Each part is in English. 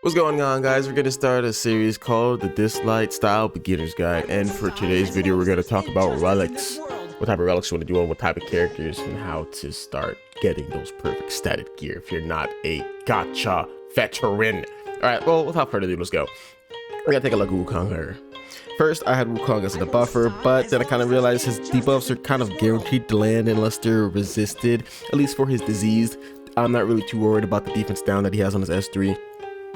What's going on, guys? We're going to start a series called the Dislyte Style Beginners Guide, and for today's video we're going to talk about relics, what type of relics you want to do and what type of characters and how to start getting those perfect statted gear if you're not a gacha veteran. Alright, well, without further ado, let's go. We're going to take a look at Wukong here. First, I had Wukong as a debuffer, but then I kind of realized his debuffs are kind of guaranteed to land unless they're resisted, at least for his diseased. I'm not really too worried about the defense down that he has on his S3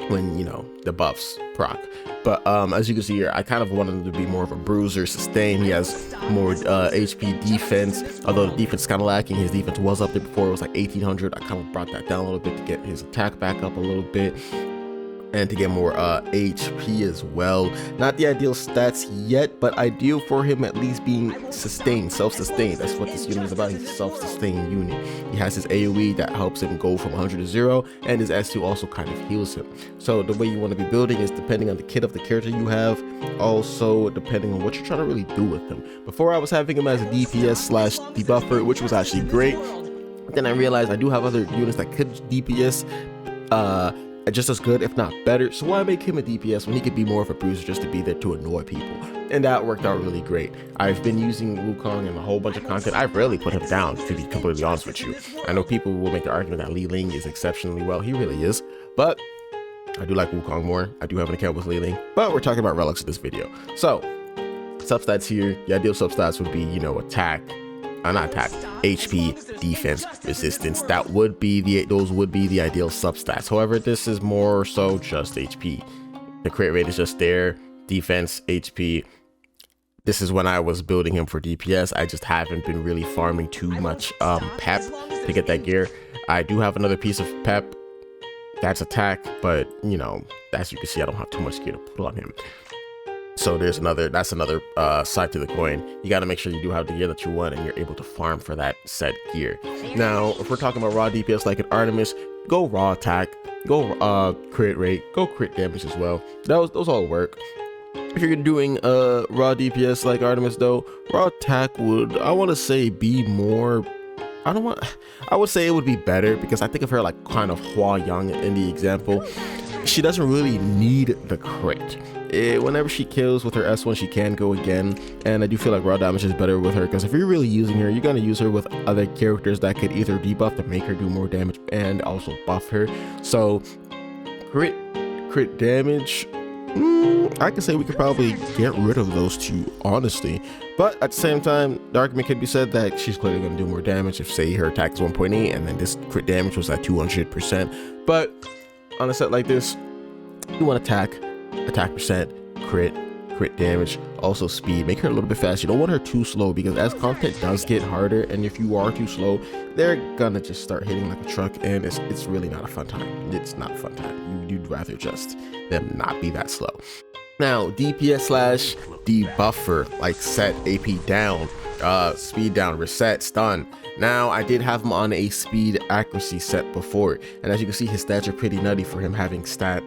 when, you know, the buffs proc. But as you can see here, I kind of wanted him to be more of a bruiser, sustain. He has more HP defense, although the defense is kind of lacking. His defense was up there before, it was like 1800. I kind of brought that down a little bit to get his attack back up a little bit and to get more HP as well. Not the ideal stats yet, but ideal for him at least being sustained, self-sustained. That's what this unit is about. He's a self-sustained unit. He has his AoE that helps him go from 100 to 0, and his S2 also kind of heals him. So the way you want to be building is depending on the kit of the character you have, also depending on what you're trying to really do with him. Before, I was having him as a DPS slash debuffer, which was actually great. Then I realized I do have other units that could DPS just as good, if not better, so why make him a DPS when he could be more of a bruiser just to be there to annoy people? And that worked out really great. I've been using Wukong in a whole bunch of content. I've rarely put him down, to be completely honest with you. I know people will make the argument that Li Ling is exceptionally well. He really is, but I do like Wukong more. I do have an account with Li Ling, but we're talking about relics in this video. So substats here, the ideal substats would be, you know, attack, not attack, HP, defense, resistance. That would be those would be the ideal substats. However, this is more so just HP. The crit rate is just there, defense, HP. This is when I was building him for DPS. I just haven't been really farming too much pep to get that gear. I do have another piece of pep that's attack, but you know, as you can see, I don't have too much gear to put on him. So that's another side to the coin. You got to make sure you do have the gear that you want and you're able to farm for that set gear. Now, if we're talking about raw DPS like an Artemis, go raw attack, go crit rate, go crit damage as well. Those all work. If you're doing raw DPS like Artemis though, raw attack would, I want to say, be more, I would say it would be better, because I think of her like kind of Hua Yang in the example. She doesn't really need the crit. Whenever she kills with her S1, she can go again, and I do feel like raw damage is better with her, because if you're really using her, you're going to use her with other characters that could either debuff to make her do more damage and also buff her. So crit damage, I could say we could probably get rid of those two, honestly. But at the same time, the argument could be said that she's clearly going to do more damage if, say, her attack is 1.8 and then this crit damage was at 200%. But on a set like this, you want attack percent, crit damage, also speed. Make her a little bit fast. You don't want her too slow, because as content does get harder, and if you are too slow, they're gonna just start hitting like a truck, and it's really not a fun time. It's not a fun time. You'd rather just them not be that slow. Now, DPS slash debuffer, like set AP down, speed down, reset, stun. Now, I did have him on a speed accuracy set before, and as you can see, his stats are pretty nutty for him having stat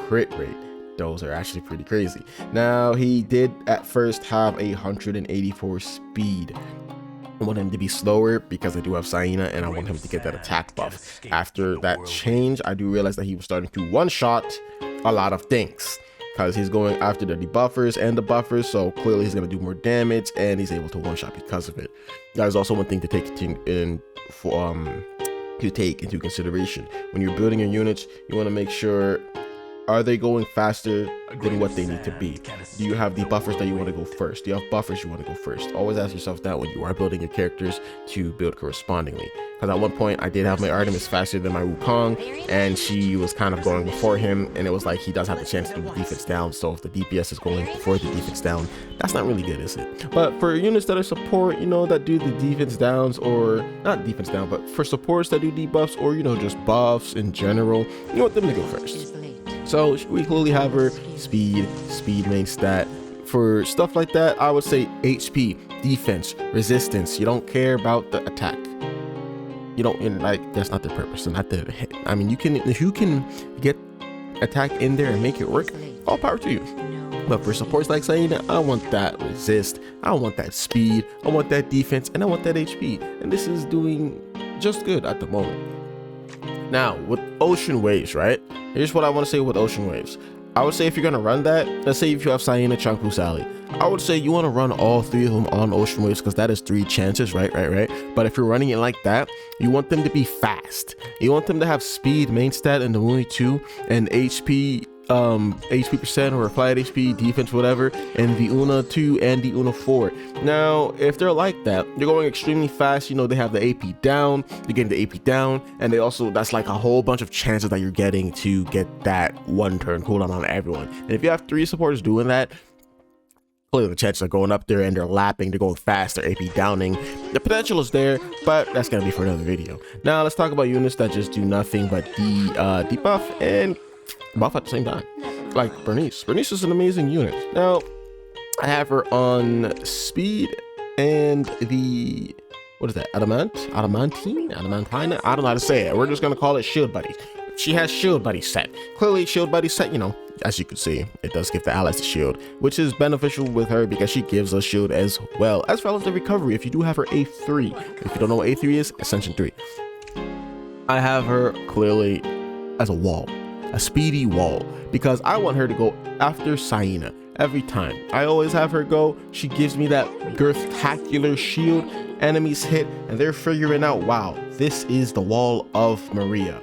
crit rate. Those are actually pretty crazy. Now, he did at first have 184 speed. I want him to be slower because I do have Saina, and I want him to get that attack buff. After that change, I do realize that he was starting to one-shot a lot of things, because he's going after the debuffers and the buffers, so clearly he's going to do more damage, and he's able to one-shot because of it. That is also one thing to take into consideration. When you're building your units, you want to make sure, are they going faster than what they need to be? Do you have the buffers that you want to go first? Do you have buffers you want to go first? Always ask yourself that when you are building your characters, to build correspondingly. Because at one point I did have my Artemis faster than my Wukong, and she was kind of going before him, and it was like he does have the chance to do the defense down. So if the DPS is going before the defense down, that's not really good, is it? But for units that are support, you know, that do the defense downs, or not defense down, but for supports that do debuffs, or, you know, just buffs in general, you want them to go first. So we clearly have her speed main stat. For stuff like that, I would say HP, defense, resistance. You don't care about the attack. You don't, like, that's not the purpose. They're not there to hit. I mean, if you can get attack in there and make it work, all power to you. But for supports like Saina, I want that resist, I want that speed, I want that defense, and I want that HP. And this is doing just good at the moment. Now, with Ocean Waves, right? Here's what I want to say with Ocean Waves. I would say if you're going to run that, let's say if you have Sienna, Chunku, Sally, I would say you want to run all 3 of them on Ocean Waves because that is 3 chances, right? But if you're running it like that, you want them to be fast. You want them to have speed, main stat, and the Mooney 2, and HP percent or flight HP, defense, whatever, and the Una 2 and the Una 4. Now, if they're like that, they're going extremely fast. You know, they have the AP down, you're getting the AP down, and they also, that's like a whole bunch of chances that you're getting to get that 1 turn cooldown on everyone. And if you have 3 supporters doing that, clearly the chances are going up there and they're lapping, they're going fast, they're AP downing. The potential is there, but that's gonna be for another video. Now let's talk about units that just do nothing but debuff and buff at the same time, like Bernice. Bernice is an amazing unit. Now I have her on speed and the, what is that, adamantine, I don't know how to say it. We're just gonna call it shield buddies. She has shield buddy set. Clearly shield buddy set, you know, as you can see, it does give the allies the shield, which is beneficial with her because she gives us shield as well as the recovery if you do have her A3. If you don't know what A3 is, Ascension 3. I have her clearly as a wall, a speedy wall, because I want her to go after Sienna every time. I always have her go. She gives me that girth-tacular shield. Enemies hit and they're figuring out, wow, this is the wall of Maria.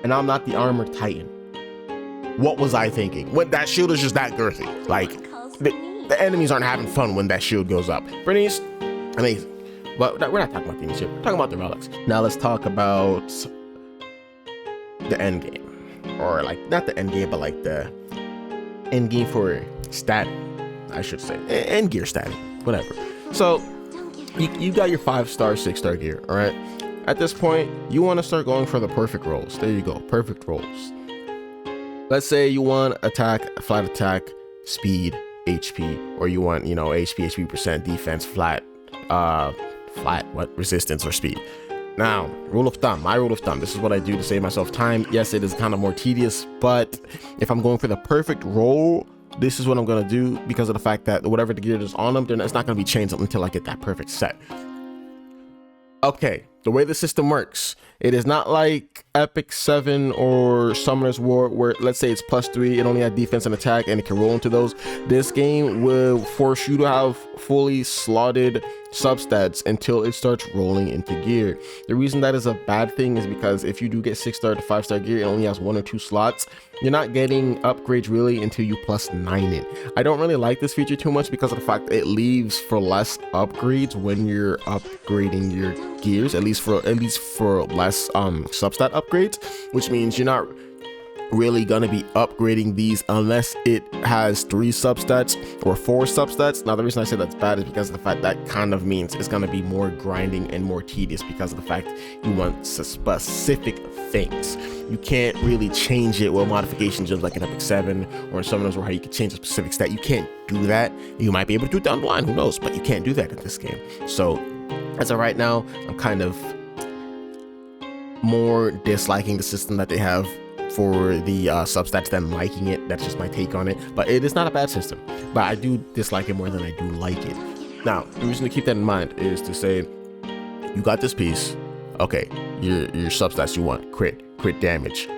And I'm not the armored titan. What was I thinking? When that shield is just that girthy. Like, the enemies aren't having fun when that shield goes up. Bernice, amazing. But we're not talking about things here. We're talking about the relics. Now let's talk about the end game. Or like, not the end game, but like the end game for stat, I should say. End gear stat, whatever. So, you got your 5-star, 6-star gear, all right? At this point, you want to start going for the perfect rolls. There you go, perfect rolls. Let's say you want attack, flat attack, speed, HP, or you want, you know, HP percent, defense, flat, resistance or speed. Now, rule of thumb, my rule of thumb, this is what I do to save myself time. Yes, it is kind of more tedious, but if I'm going for the perfect roll, this is what I'm going to do because of the fact that whatever the gear is on them, it's not going to be changed until I get that perfect set. Okay, the way the system works, it is not like Epic 7 or Summoner's War where, let's say it's +3, it only has defense and attack and it can roll into those. This game will force you to have fully slotted substats until it starts rolling into gear. The reason that is a bad thing is because if you do get 6-star to 5-star gear, it only has 1 or 2 slots. You're not getting upgrades really until you +9 it. I don't really like this feature too much because of the fact that it leaves for less upgrades when you're upgrading your gears, at least for less substat upgrades, which means you're not really gonna be upgrading these unless it has 3 substats or 4 substats. Now the reason I say that's bad is because of the fact that kind of means it's gonna be more grinding and more tedious because of the fact you want specific things. You can't really change it with modifications just like in Epic 7 or in Summoners where you can change a specific stat. You can't do that. You might be able to do it down the line, who knows, but you can't do that in this game. So as of right now, I'm kind of more disliking the system that they have for the substats than liking it. That's just my take on it, but it is not a bad system, but I do dislike it more than I do like it. Now the reason to keep that in mind is to say you got this piece, okay, your substats you want crit damage,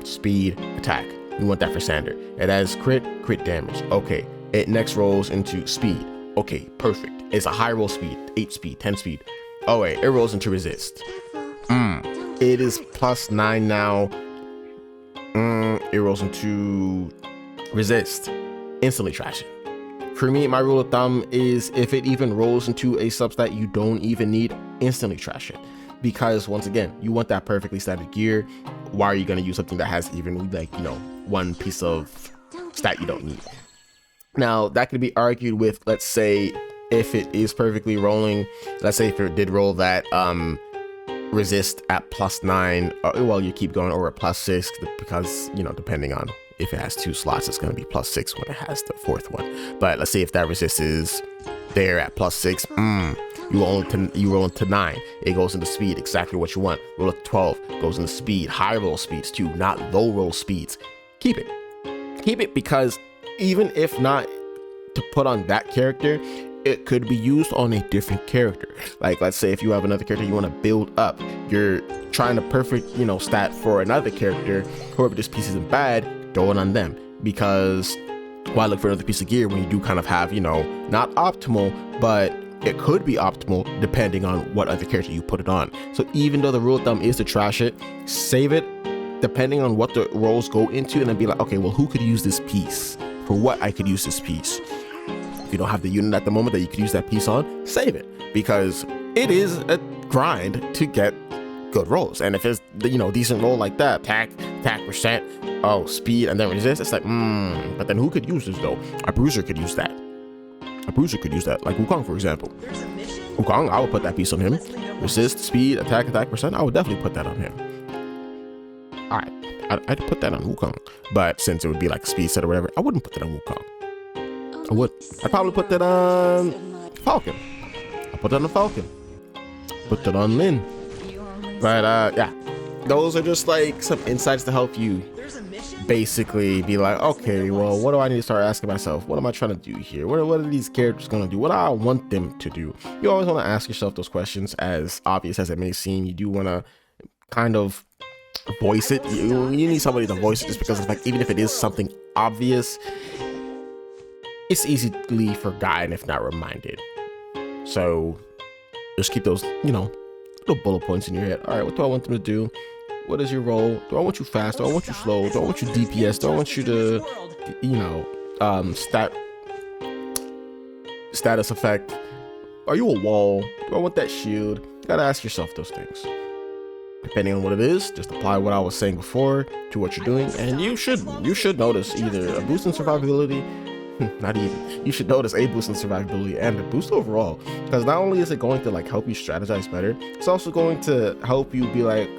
speed, attack, you want that for Sander. It has crit damage, okay. It next rolls into speed, okay, perfect. It's a high roll speed, 8 speed, 10 speed. Oh wait, it rolls into resist. It is +9 now. It rolls into resist, instantly trash it. For me, my rule of thumb is if it even rolls into a substat you don't even need, instantly trash it. Because once again, you want that perfectly statted gear. Why are you going to use something that has even like, you know, 1 piece of stat you don't need? Now that could be argued with, let's say if it is perfectly rolling, let's say if it did roll that resist at +9, well, you keep going over at +6 because, you know, depending on if it has 2 slots, it's going to be +6 when it has the 4th one. But let's say if that resist is there at +6, you roll into 9, it goes into speed, exactly what you want. Roll to 12, goes into speed, high roll speeds too, not low roll speeds. Keep it because even if not to put on that character, it could be used on a different character. Like, let's say if you have another character you want to build up, you're trying to perfect, you know, stat for another character, whoever this piece isn't bad, throw it on them. Because why look for another piece of gear when you do kind of have, you know, not optimal, but it could be optimal depending on what other character you put it on. So even though the rule of thumb is to trash it, save it depending on what the roles go into, and then be like, okay, well, who could use this piece? For what I could use this piece? If you don't have the unit at the moment that you could use that piece on, save it, because it is a grind to get good rolls. And if it's, you know, decent roll like that, attack percent, oh, speed, and then resist, it's like, but then who could use this though? A bruiser could use that. A bruiser could use that, like Wukong, for example. Wukong, I would put that piece on him. Resist, speed, attack percent, I would definitely put that on him. All right, I'd put that on Wukong, but since it would be like a speed set or whatever, I wouldn't put that on Wukong. I would. I'd probably put that on Falcon. I'll put that on Falcon. Put that on Lin. But yeah, those are just like some insights to help you basically be like, okay, well, what do I need to start asking myself? What am I trying to do here? What are these characters going to do? What do I want them to do? You always want to ask yourself those questions, as obvious as it may seem. You do want to kind of voice it. You need somebody to voice it, just because it's like, even if it is something obvious, it's easily forgotten if not reminded. So just keep those, you know, little bullet points in your head. All right, what do I want them to do? What is your role? Do I want you fast? Do I want you slow? Do I want you DPS? Do I want you to, you know, status effect? Are you a wall? Do I want that shield? You gotta ask yourself those things. Depending on what it is, just apply what I was saying before to what you're doing, and you should notice either a boost in survivability, not even, you should notice a boost in survivability and a boost overall, because not only is it going to like help you strategize better, it's also going to help you be like,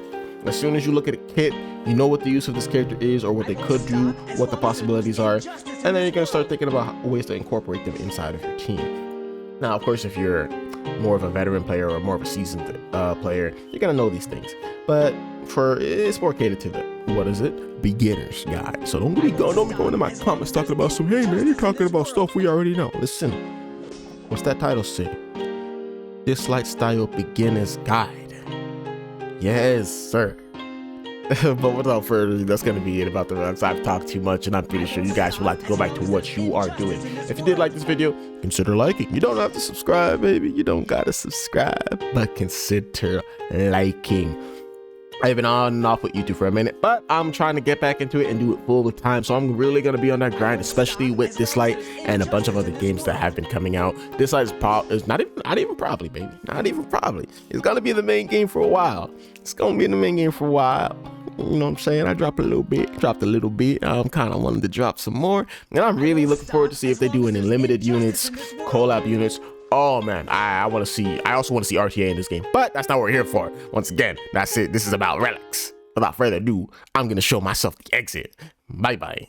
as soon as you look at a kit, you know what the use of this character is, or what they could do, what the possibilities are, and then you're going to start thinking about ways to incorporate them inside of your team. Now, of course, if you're more of a veteran player or more of a seasoned player, you're gonna know these things, but it's more catered to the beginners guide. So don't be going to my comments talking about some, hey man, you're talking about stuff we already know. Listen, what's that title say? Dislyte Style Beginners Guide. Yes, sir. But without further ado, that's going to be it about the Relics. I've talked too much, and I'm pretty sure you guys would like to go back to what you are doing. If you did like this video, consider liking. You don't have to subscribe, baby. You don't got to subscribe, but consider liking. I've been on and off with YouTube for a minute, but I'm trying to get back into it and do it full time. So I'm really going to be on that grind, especially with Dislyte and a bunch of other games that have been coming out. Dislyte is not even probably, baby. Not even probably. It's going to be the main game for a while. It's going to be the main game for a while. You know what I'm saying? I dropped a little bit. I'm kind of wanting to drop some more. And I'm really looking forward to see if they do any limited units, collab units. Oh man, I want to see, I also want to see RTA in this game, but that's not what we're here for. Once again, that's it. This is about Relics. Without further ado, I'm going to show myself the exit. Bye bye.